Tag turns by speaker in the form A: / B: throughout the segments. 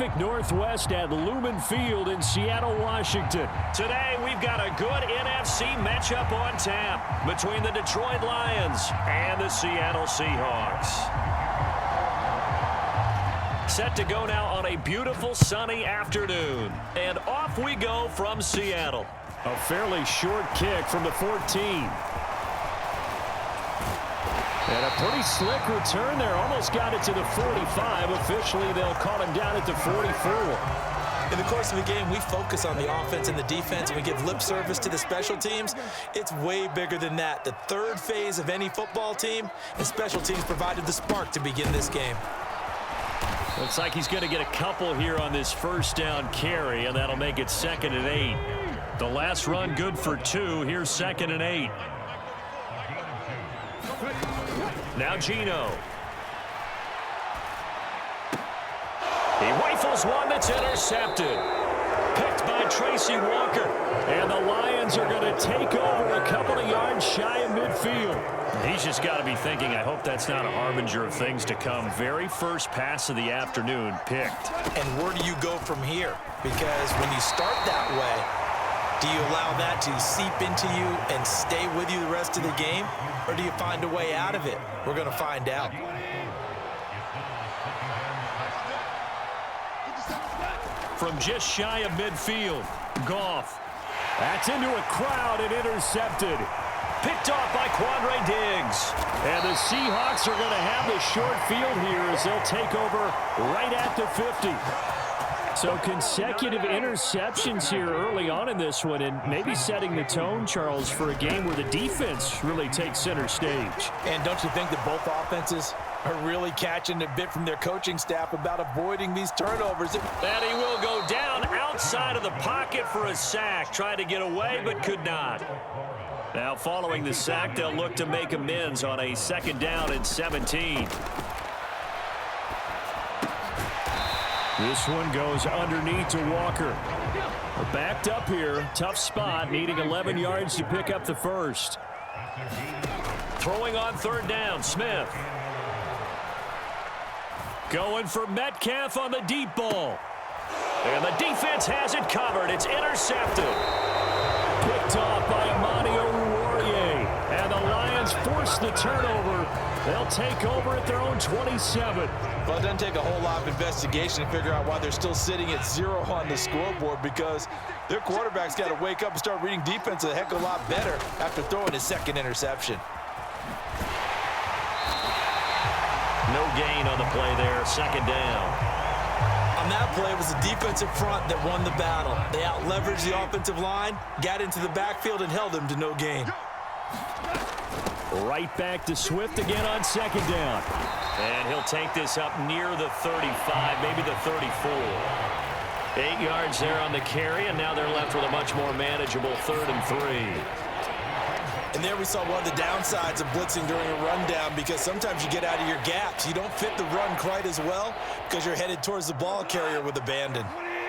A: Northwest at Lumen Field in Seattle, Washington.
B: Today, we've got a good NFC matchup on tap between the Detroit Lions and the Seattle Seahawks. Set to go now on a beautiful sunny afternoon. And off we go from Seattle.
A: A fairly short kick from the 14. And a pretty slick return there. Almost got it to the 45. Officially, they'll call him down at the 44.
C: In the course of the game, we focus on the offense and the defense, and we give lip service to the special teams. It's way bigger than that. The third phase of any football team, and special teams provided the spark to begin this game.
A: Looks like he's going to get a couple here on this first down carry, and that'll make it 2nd and 8. The last run good for 2. Here's 2nd and 8. Now Gino. He rifles one that's intercepted. Picked by Tracy Walker. And the Lions are going to take over a couple of yards shy of midfield. He's just got to be thinking, I hope that's not a harbinger of things to come. Very first pass of the afternoon picked.
C: And where do you go from here? Because when you start that way, do you allow that to seep into you and stay with you the rest of the game? Or do you find a way out of it? We're going to find out.
A: From just shy of midfield, Goff. That's into a crowd and intercepted. Picked off by Quandre Diggs. And the Seahawks are going to have the short field here as they'll take over right at the 50. So consecutive interceptions here early on in this one, and maybe setting the tone, Charles, for a game where the defense really takes center stage.
C: And don't you think that both offenses are really catching a bit from their coaching staff about avoiding these turnovers?
B: And he will go down outside of the pocket for a sack. Tried to get away, but could not. Now following the sack, they'll look to make amends on a 2nd down and 17.
A: This one goes underneath to Walker. Backed up here. Tough spot, needing 11 yards to pick up the first.
B: Throwing on 3rd down, Smith.
A: Going for Metcalf on the deep ball.
B: And the defense has it covered. It's intercepted.
A: Picked off by Amon-Ra. And the Lions force the turnover. They'll take over at their own 27.
C: Well, it doesn't take a whole lot of investigation to figure out why they're still sitting at 0 on the scoreboard, because their quarterback's got to wake up and start reading defense a heck of a lot better after throwing his 2nd interception.
B: No gain on the play there, 2nd down.
C: On that play, it was the defensive front that won the battle. They out-leveraged the offensive line, got into the backfield, and held them to no gain.
A: Right back to Swift again on 2nd down.
B: And he'll take this up near the 35, maybe the 34. 8 yards there on the carry, and now they're left with a much more manageable 3rd and 3.
C: And there we saw one of the downsides of blitzing during a rundown, because sometimes you get out of your gaps. You don't fit the run quite as well because you're headed towards the ball carrier with abandon.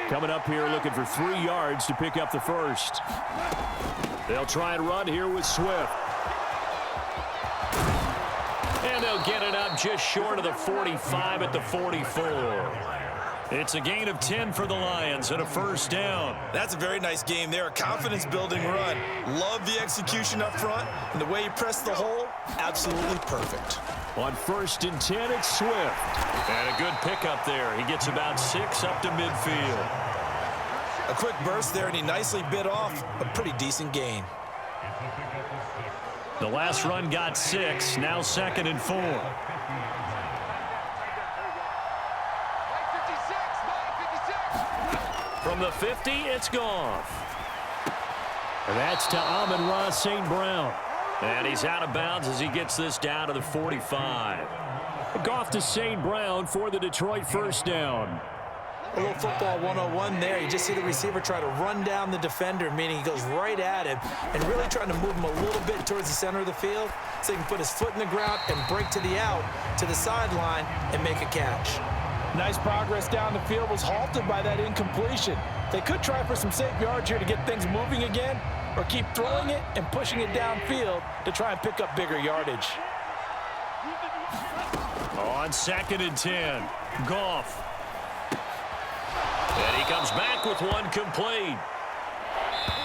A: Coming up here looking for 3 yards to pick up the first. They'll try and run here with Swift.
B: And they'll get it up just short of the 45 at the 44.
A: It's a gain of 10 for the Lions and a 1st down.
C: That's a very nice game there. A confidence-building run. Love the execution up front, and the way he pressed the hole, absolutely perfect.
A: On 1st and 10, it's Swift.
B: And a good pickup there. He gets about 6 up to midfield.
C: A quick burst there, and he nicely bit off a pretty decent gain.
A: The last run got 6, now 2nd and 4.
B: From the 50, it's Goff.
A: And that's to Amon-Ra St. Brown.
B: And he's out of bounds as he gets this down to the 45.
A: Goff to St. Brown for the Detroit 1st down.
C: A little football 101 there. You just see the receiver try to run down the defender, meaning he goes right at him and really trying to move him a little bit towards the center of the field so he can put his foot in the ground and break to the out, to the sideline, and make a catch. Nice progress down the field, was halted by that incompletion. They could try for some safe yards here to get things moving again, or keep throwing it and pushing it downfield to try and pick up bigger yardage.
A: On 2nd and 10, Goff.
B: He comes back with one complete.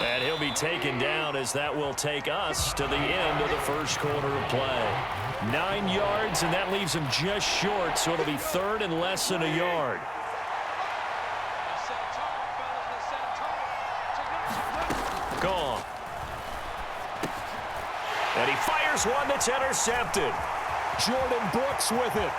B: And he'll be taken down as that will take us to the end of the first quarter of play. 9 yards, and that leaves him just short, so it'll be third and less than a yard. Gone. And he fires one that's intercepted.
A: Jordan Brooks with it.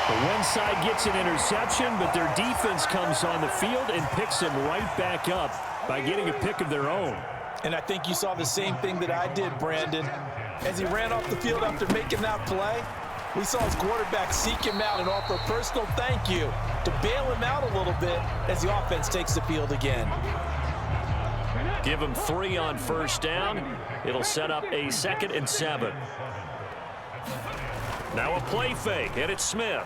A: The one side gets an interception, but their defense comes on the field and picks them right back up by getting a pick of their own.
C: And I think you saw the same thing that I did, Brandon. As he ran off the field after making that play, we saw his quarterback seek him out and offer a personal thank you to bail him out a little bit as the offense takes the field again.
B: Give him 3 on first down. It'll set up a 2nd and 7. Now a play fake, and it's Smith.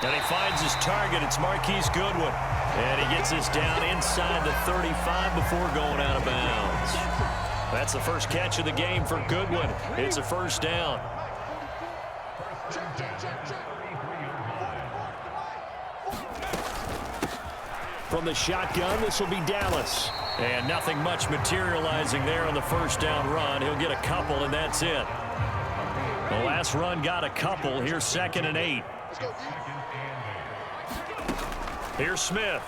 B: And he finds his target. It's Marquise Goodwin. And he gets us down inside the 35 before going out of bounds. That's the first catch of the game for Goodwin. It's a first down.
A: From the shotgun, this will be Dallas.
B: And nothing much materializing there on the first down run. He'll get a couple, and that's it. The last run got a couple. Here's 2nd and 8. Here's Smith.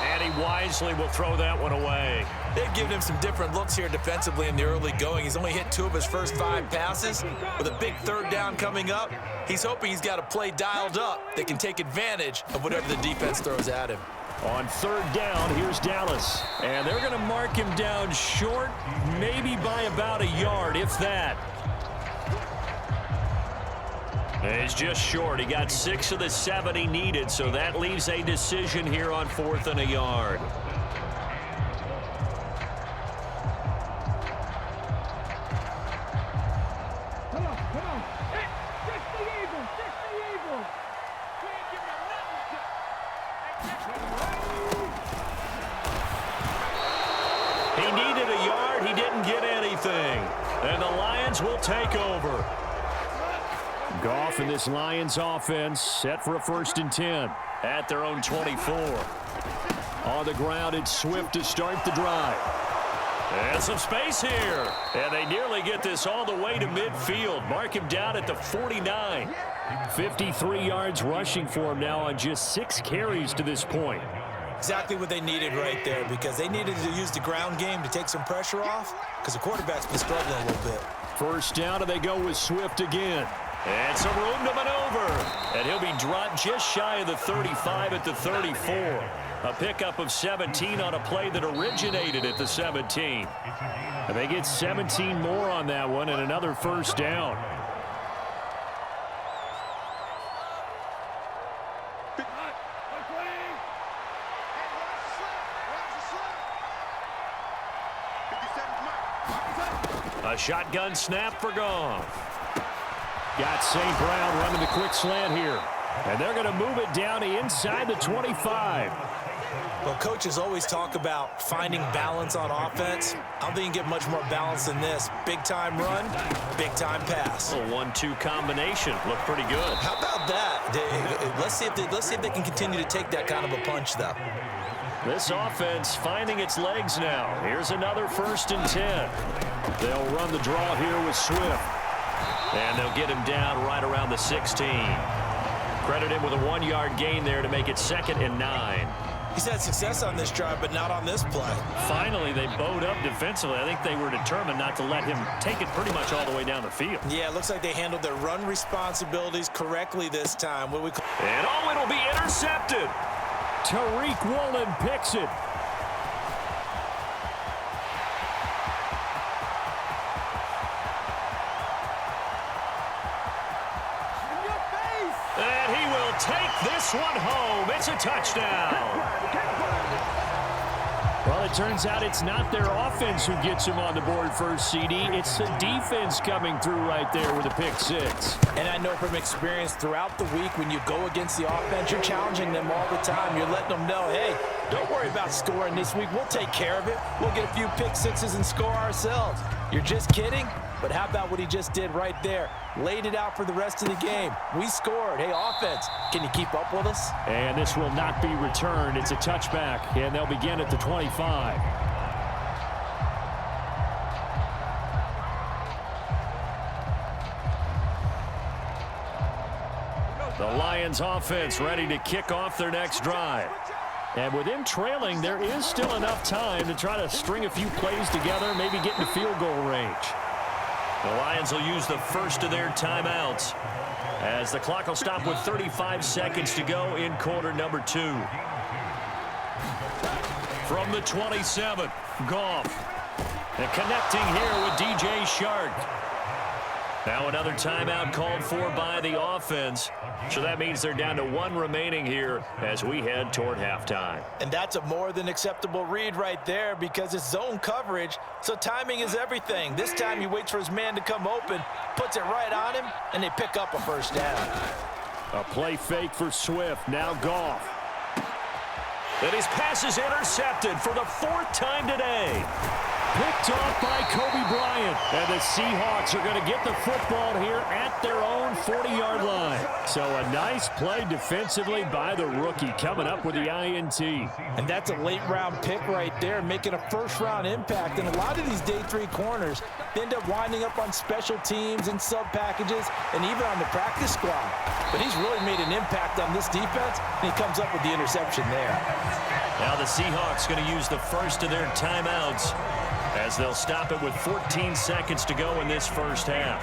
B: And he wisely will throw that one away.
C: They've given him some different looks here defensively in the early going. He's only hit 2 of his first 5 passes. With a big 3rd down coming up, he's hoping he's got a play dialed up that can take advantage of whatever the defense throws at him.
A: On 3rd down, here's Dallas.
B: And they're going to mark him down short, maybe by about a yard, if that. And he's just short. He got 6 of the 7 he needed, so that leaves a decision here on 4th and a yard. He needed a yard. He didn't get anything. And the Lions will take over.
A: Goff in this Lions offense set for a 1st and 10.
B: At their own 24.
A: On the ground, it's Swift to start the drive.
B: And some space here. And they nearly get this all the way to midfield. Mark him down at the 49.
A: 53 yards rushing for him now on just 6 carries to this point.
C: Exactly what they needed right there, because they needed to use the ground game to take some pressure off, because the quarterback's been struggling a little bit.
A: First down, and they go with Swift again.
B: And some room to maneuver. And he'll be dropped just shy of the 35 at the 34. A pickup of 17 on a play that originated at the 17.
A: And they get 17 more on that one and another first down.
B: A shotgun snap for Goff.
A: Got St. Brown running the quick slant here. And they're going to move it down to inside the 25.
C: Well, coaches always talk about finding balance on offense. I don't think you can get much more balance than this. Big-time run, big-time pass.
B: A 1-2 combination. Looked pretty good.
C: How about that? Let's see if they can continue to take that kind of a punch, though.
B: This offense finding its legs now. Here's another 1st and 10.
A: They'll run the draw here with Swift.
B: And they'll get him down right around the 16. Credit him with a 1-yard gain there to make it 2nd and 9.
C: He's had success on this drive, but not on this play.
B: Finally, they bowed up defensively. I think they were determined not to let him take it pretty much all the way down the field.
C: Yeah, it looks like they handled their run responsibilities correctly this time.
B: And it'll be intercepted.
A: Tariq Woolen picks it.
B: And he will take this one home. It's a touchdown.
A: Well, it turns out it's not their offense who gets him on the board first, CD. It's the defense coming through right there with a pick 6.
C: And I know from experience throughout the week, when you go against the offense, you're challenging them all the time. You're letting them know, hey, Don't worry about scoring this week. We'll take care of it. We'll get a few pick sixes and score ourselves. You're just kidding? But how about what he just did right there? Laid it out for the rest of the game. We scored. Hey, offense, can you keep up with us?
A: And this will not be returned. It's a touchback, and they'll begin at the 25. The Lions offense ready to kick off their next drive. And with him trailing, there is still enough time to try to string a few plays together, maybe get into field goal range.
B: The Lions will use the first of their timeouts as the clock will stop with 35 seconds to go in quarter number 2. From the 27, Goff. And connecting here with DJ Shark. Now another timeout called for by the offense. So that means they're down to 1 remaining here as we head toward halftime.
C: And that's a more than acceptable read right there because it's zone coverage, so timing is everything. This time he waits for his man to come open, puts it right on him, and they pick up a first down.
A: A play fake for Swift. Now Goff.
B: And his pass is intercepted for the 4th time today.
A: Picked off by Kobe Bryant. And the Seahawks are going to get the football here at their own 40-yard line. So a nice play defensively by the rookie coming up with the INT.
C: And that's a late-round pick right there, making a first-round impact. And a lot of these day 3 corners end up winding up on special teams and sub-packages and even on the practice squad. But he's really made an impact on this defense, and he comes up with the interception there.
B: Now the Seahawks going to use the first of their timeouts as they'll stop it with 14 seconds to go in this first half.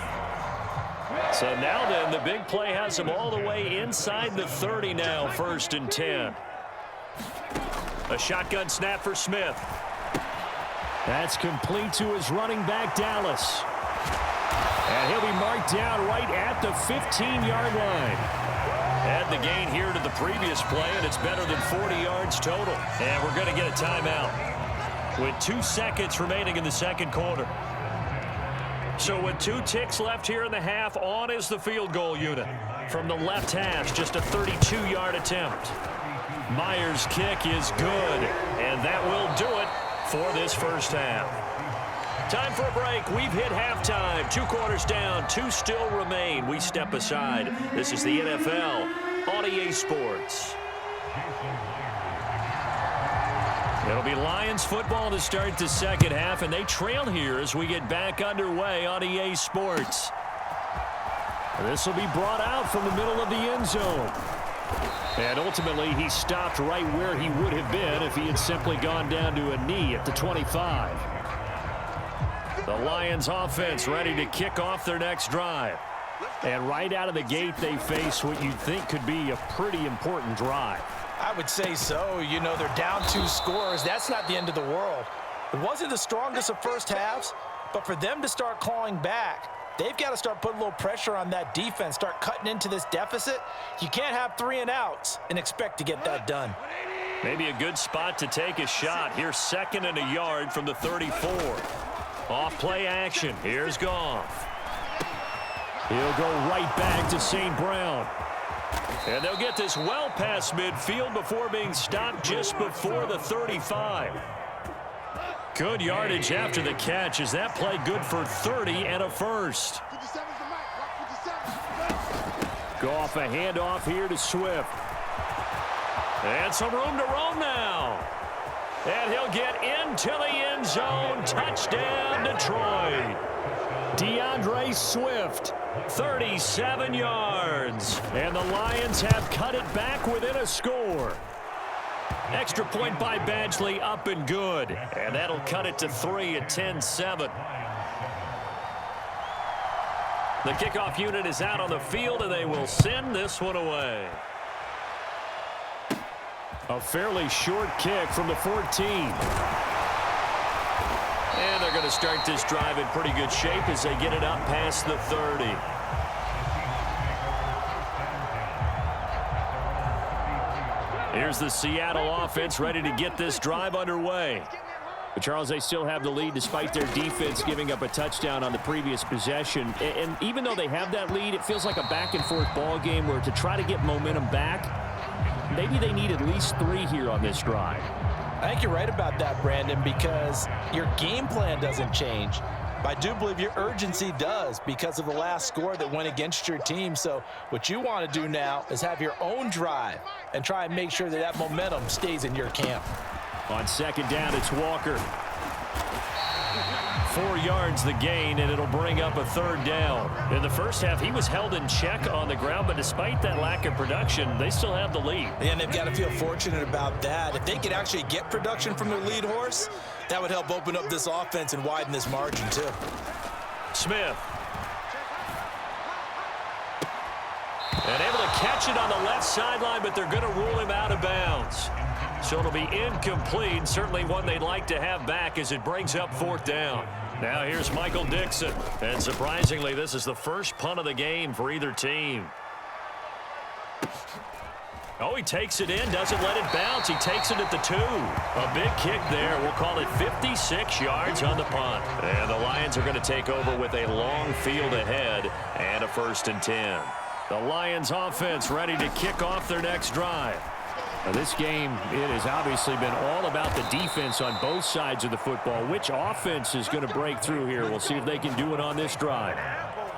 B: So now then, the big play has them all the way inside the 30 now, 1st and 10. A shotgun snap for Smith.
A: That's complete to his running back, Dallas. And he'll be marked down right at the 15-yard line.
B: Add the gain here to the previous play, and it's better than 40 yards total. And we're going to get a timeout with 2 seconds remaining in the second quarter. So with 2 ticks left here in the half, on is the field goal unit. From the left hash, just a 32-yard attempt. Myers' kick is good, and that will do it for this first half. Time for a break. We've hit halftime. 2 quarters down, 2 still remain. We step aside. This is the NFL on EA Sports. It'll be Lions football to start the second half, and they trail here as we get back underway on EA Sports. This will be brought out from the middle of the end zone. And ultimately, he stopped right where he would have been if he had simply gone down to a knee at the 25. The Lions offense ready to kick off their next drive. And right out of the gate, they face what you'd think could be a pretty important drive.
C: I would say so. You know, they're down 2 scores. That's not the end of the world. It wasn't the strongest of first halves, but for them to start clawing back, they've got to start putting a little pressure on that defense, start cutting into this deficit. You can't have 3 and outs and expect to get that done.
B: Maybe a good spot to take a shot. Here's 2nd and a yard from the 34. Off play action. Here's Goff.
A: He'll go right back to St. Brown.
B: And they'll get this well past midfield before being stopped just before the 35. Good yardage after the catch. Is that play good for 30 and a first?
A: Goff, a handoff here to Swift.
B: And some room to roam now. And he'll get into the end zone. Touchdown, Detroit.
A: DeAndre Swift,
B: 37 yards.
A: and the Lions have cut it back within a score.
B: Extra point by Badgley, up and good. And that'll cut it to 3 at 10-7. The kickoff unit is out on the field, and they will send this one away.
A: A fairly short kick from the 14.
B: And they're going to start this drive in pretty good shape as they get it up past the 30. Here's the Seattle offense ready to get this drive underway.
A: But Charles, they still have the lead despite their defense giving up a touchdown on the previous possession. And even though they have that lead, it feels like a back-and-forth ball game where to try to get momentum back, maybe they need at least 3 here on this drive.
C: I think you're right about that, Brandon, because your game plan doesn't change. I do believe your urgency does because of the last score that went against your team. So what you want to do now is have your own drive and try and make sure that that momentum stays in your camp.
A: On second down, it's Walker.
B: 4 yards the gain, and it'll bring up a 3rd down. In the first half, he was held in check on the ground, but despite that lack of production, they still have the lead.
C: And they've got to feel fortunate about that. If they could actually get production from their lead horse, that would help open up this offense and widen this margin too.
B: Smith. And able to catch it on the left sideline, but they're going to rule him out of bounds. So it'll be incomplete, certainly one they'd like to have back as it brings up 4th down. Now here's Michael Dixon. And surprisingly, this is the first punt of the game for either team. Oh, he takes it in, doesn't let it bounce. He takes it at the 2. A big kick there. We'll call it 56 yards on the punt. And the Lions are going to take over with a long field ahead and a 1st and 10. The Lions offense ready to kick off their next drive.
A: Now, this game, it has obviously been all about the defense on both sides of the football. Which offense is going to break through here? We'll see if they can do it on this drive.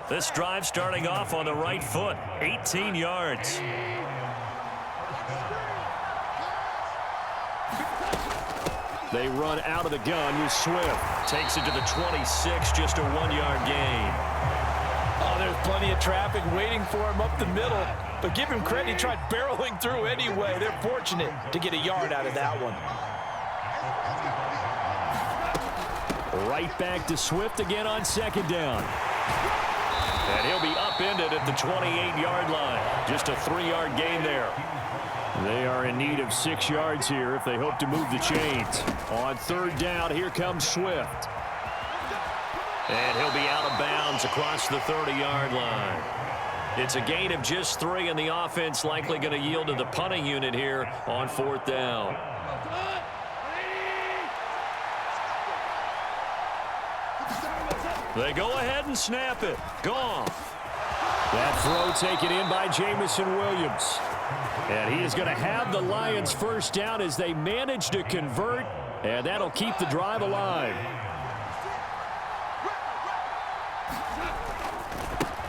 B: This drive starting off on the right foot, 18 yards.
A: They run out of the gun with Swift.
B: Takes it to the 26, just a 1-yard gain.
C: Oh, there's plenty of traffic waiting for him up the middle. But give him credit, he tried barreling through anyway. They're fortunate to get a yard out of that one.
A: Right back to Swift again on second down.
B: And he'll be upended at the 28-yard line. Just a 3-yard gain there.
A: They are in need of 6 yards here if they hope to move the chains. On 3rd down, here comes Swift.
B: And he'll be out of bounds across the 30-yard line. It's a gain of just 3, and the offense likely going to yield to the punting unit here on 4th down. They go ahead and snap it. Goff.
A: That throw taken in by Jamison Williams. And he is going to have the Lions 1st down as they manage to convert, and that'll keep the drive alive.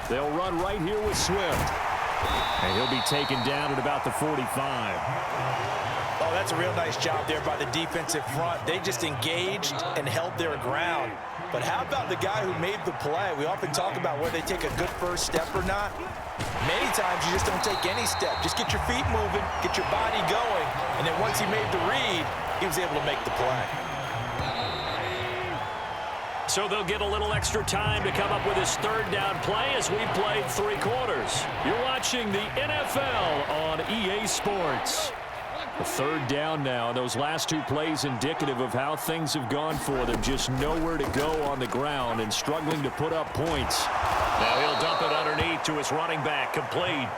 A: They'll run right here with Swift. And he'll be taken down at about the 45.
C: Oh, that's a real nice job there by the defensive front. They just engaged and held their ground. But how about the guy who made the play? We often talk about whether they take a good first step or not. Many times you just don't take any step. Just get your feet moving, get your body going, and then once he made the read, he was able to make the play.
B: So they'll get a little extra time to come up with his 3rd down play as we played 3 quarters. You're watching the NFL on EA Sports.
A: A 3rd down now. Those last 2 plays indicative of how things have gone for them. Just nowhere to go on the ground and struggling to put up points.
B: Now he'll dump it underneath to his running back, complete.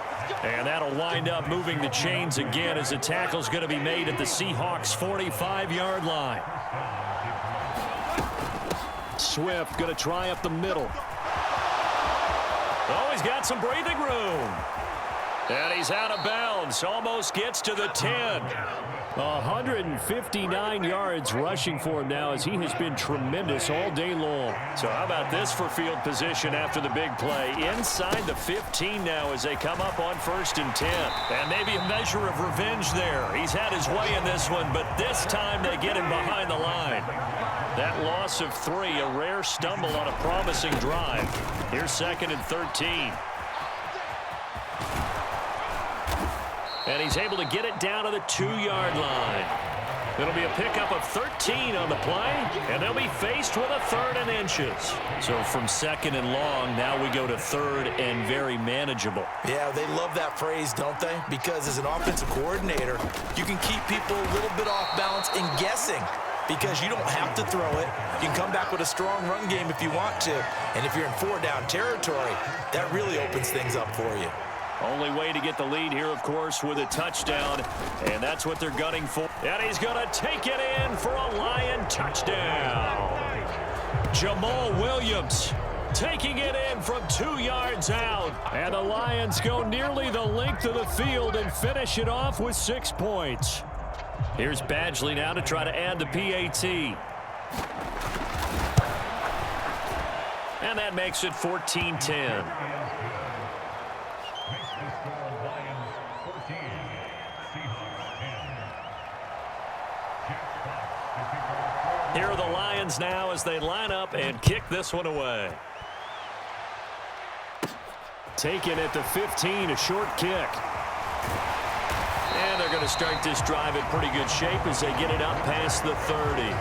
B: And that'll wind up moving the chains again as the tackle's going to be made at the Seahawks 45-yard line.
A: Swift going to try up the middle.
B: Oh, he's got some breathing room. And he's out of bounds. Almost gets to the 10.
A: 159 yards rushing for him now as he has been tremendous all day long.
B: So how about this for field position after the big play? Inside the 15 now as they come up on 1st and 10. And maybe a measure of revenge there. He's had his way in this one, but this time they get him behind the line. That loss of 3, a rare stumble on a promising drive. Here's 2nd and 13. And he's able to get it down to the 2-yard line. It'll be a pickup of 13 on the play, and they'll be faced with a 3rd and inches. So from 2nd and long, now we go to 3rd and very manageable.
C: Yeah, they love that phrase, don't they? Because as an offensive coordinator, you can keep people a little bit off balance and guessing because you don't have to throw it. You can come back with a strong run game if you want to. And if you're in 4-down territory, that really opens things up for you.
B: Only way to get the lead here, of course, with a touchdown, and that's what they're gunning for. And he's going to take it in for a Lion touchdown. Jamal Williams taking it in from 2 yards out.
A: And the Lions go nearly the length of the field and finish it off with 6 points.
B: Here's Badgley now to try to add the PAT. And that makes it 14-10. Here are the Lions now as they line up and kick this one away.
A: Taken at the 15, a short kick.
B: And they're going to start this drive in pretty good shape as they get it up past the 30.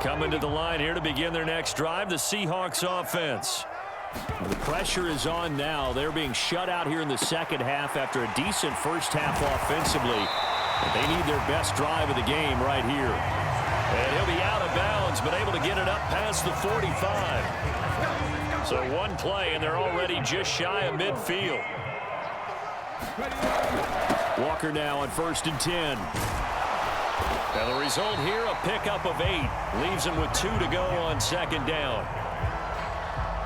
B: Coming to the line here to begin their next drive, the Seahawks offense.
A: The pressure is on now. They're being shut out here in the second half after a decent first half offensively. They need their best drive of the game right here.
B: And he'll be out of bounds, but able to get it up past the 45. So one play, and they're already just shy of midfield.
A: Walker now on 1st and 10.
B: And the result here, a pickup of 8. Leaves him with 2 to go on 2nd down.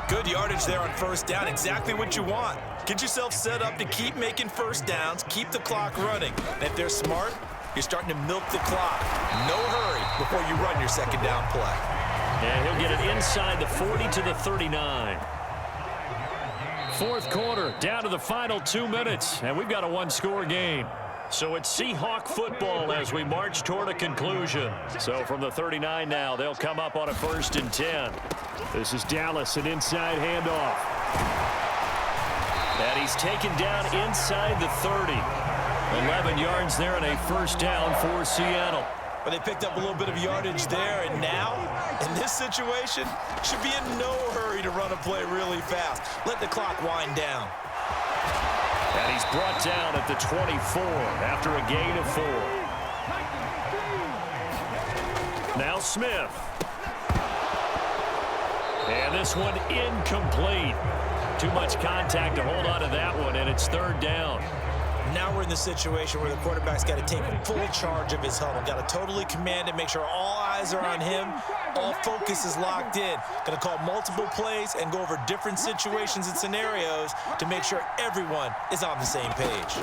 C: Good yardage there on 1st down. Exactly what you want. Get yourself set up to keep making 1st downs, keep the clock running. And if they're smart, you're starting to milk the clock. No hurry before you run your 2nd down play.
B: And he'll get it inside the 40 to the 39.
A: 4th quarter, down to the final 2 minutes, and we've got a 1-score game.
B: So it's Seahawk football as we march toward a conclusion. So from the 39 now, they'll come up on a 1st and 10.
A: This is Dallas, an inside handoff.
B: And he's taken down inside the 30. 11 yards there and a 1st down for Seattle.
C: But they picked up a little bit of yardage there, and now, in this situation, should be in no hurry to run a play really fast. Let the clock wind down.
B: And he's brought down at the 24 after a gain of 4. Now Smith. And this one incomplete. Too much contact to hold on to that one, and it's 3rd down.
C: Now we're in the situation where the quarterback's got to take full charge of his huddle. Got to totally command it, make sure all eyes are on him. All focus is locked in. Going to call multiple plays and go over different situations and scenarios to make sure everyone is on the same page.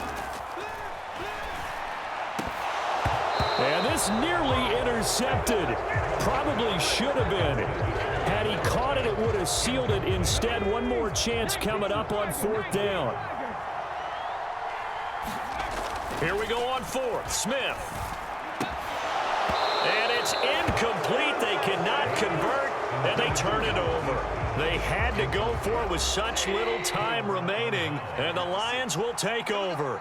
A: And this nearly intercepted. Probably should have been. Had he caught it, it would have sealed it. Instead, one more chance coming up on 4th down.
B: Here we go on 4th. Smith. And it's incomplete. They cannot convert, and they turn it over. They had to go for it with such little time remaining, and the Lions will take over.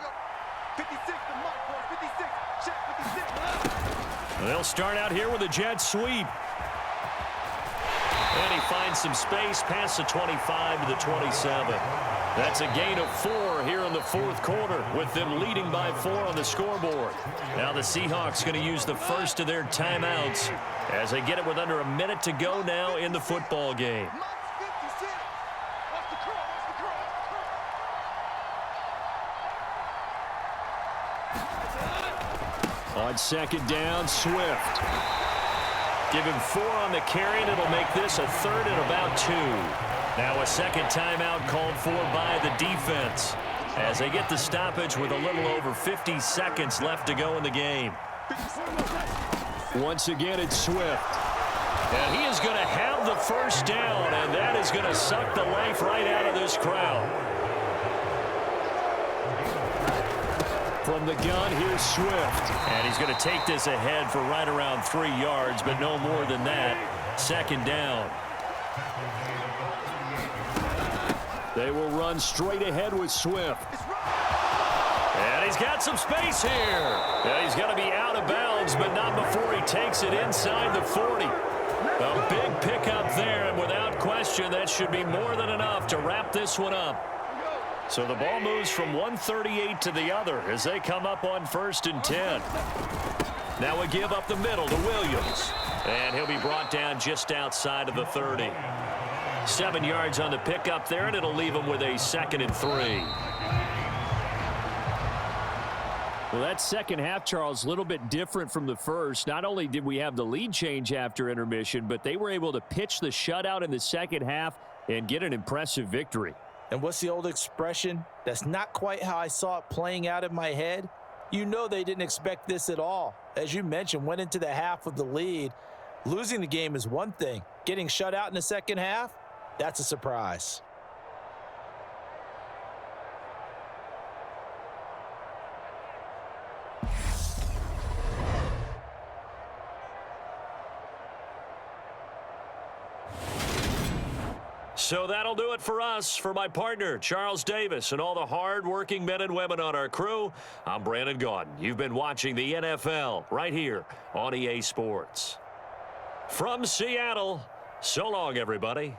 D: 56, the mark for 56. Check 56.
A: They'll start out here with a jet sweep.
B: And he finds some space past the 25 to the 27. That's a gain of 4 here in the 4th quarter with them leading by 4 on the scoreboard. Now the Seahawks going to use the first of their timeouts as they get it with under a minute to go now in the football game.
A: On 2nd down, Swift.
B: Give him 4 on the carry, and it'll make this a 3rd and about 2. Now a 2nd timeout called for by the defense as they get the stoppage with a little over 50 seconds left to go in the game.
A: Once again, it's Swift.
B: And he is going to have the 1st down, and that is going to suck the life right out of this crowd.
A: From the gun, here's Swift.
B: And he's going to take this ahead for right around 3 yards, but no more than that. 2nd down.
A: They will run straight ahead with Swift.
B: And he's got some space here. And he's going to be out of bounds, but not before he takes it inside the 40. A big pickup there, and without question, that should be more than enough to wrap this one up. So the ball moves from 138 to the other as they come up on 1st and 10. Now a give up the middle to Williams. And he'll be brought down just outside of the 30. 7 yards on the pickup there, and it'll leave him with a 2nd and 3.
A: Well, that second half, Charles, a little bit different from the first. Not only did we have the lead change after intermission, but they were able to pitch the shutout in the second half and get an impressive victory.
C: And what's the old expression? That's not quite how I saw it playing out in my head. You know they didn't expect this at all. As you mentioned, went into the half with the lead. Losing the game is one thing. Getting shut out in the second half, that's a surprise.
B: So that'll do it for us. For my partner, Charles Davis, and all the hard-working men and women on our crew, I'm Brandon Gaudin. You've been watching the NFL right here on EA Sports. From Seattle, so long, everybody.